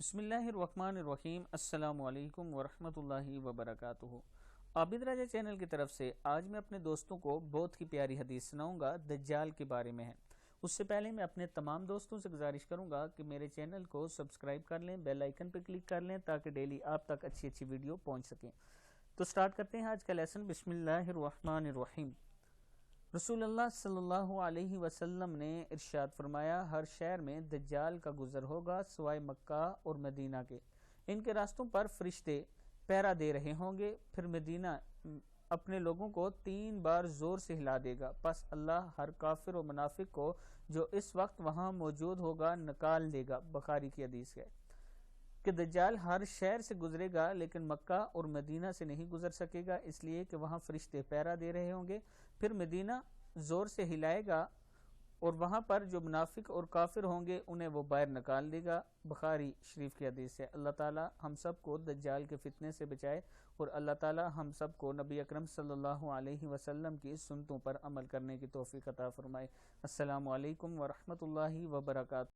بسم اللہ الرحمن الرحیم۔ السلام علیکم ورحمۃ اللہ وبرکاتہ۔ عابد راجہ چینل کی طرف سے آج میں اپنے دوستوں کو بہت ہی پیاری حدیث سناؤں گا، دجال کے بارے میں ہے۔ اس سے پہلے میں اپنے تمام دوستوں سے گزارش کروں گا کہ میرے چینل کو سبسکرائب کر لیں، بیل آئیکن پہ کلک کر لیں تاکہ ڈیلی آپ تک اچھی ویڈیو پہنچ سکیں۔ تو سٹارٹ کرتے ہیں آج کا لیسن۔ بسم اللہ الرحمن الرحیم۔ رسول اللہ صلی اللہ علیہ وسلم نے ارشاد فرمایا، ہر شہر میں دجال کا گزر ہوگا سوائے مکہ اور مدینہ کے۔ ان کے راستوں پر فرشتے پہرا دے رہے ہوں گے، پھر مدینہ اپنے لوگوں کو 3 بار زور سے ہلا دے گا، پس اللہ ہر کافر و منافق کو جو اس وقت وہاں موجود ہوگا نکال دے گا۔ بخاری کی حدیث ہے کہ دجال ہر شہر سے گزرے گا لیکن مکہ اور مدینہ سے نہیں گزر سکے گا، اس لیے کہ وہاں فرشتے پہرا دے رہے ہوں گے، پھر مدینہ زور سے ہلائے گا اور وہاں پر جو منافق اور کافر ہوں گے انہیں وہ باہر نکال دے گا۔ بخاری شریف کی حدیث ہے۔ اللہ تعالی ہم سب کو دجال کے فتنے سے بچائے اور اللہ تعالی ہم سب کو نبی اکرم صلی اللہ علیہ وسلم کی سنتوں پر عمل کرنے کی توفیق عطا فرمائے۔ السلام علیکم ورحمۃ اللہ وبرکاتہ۔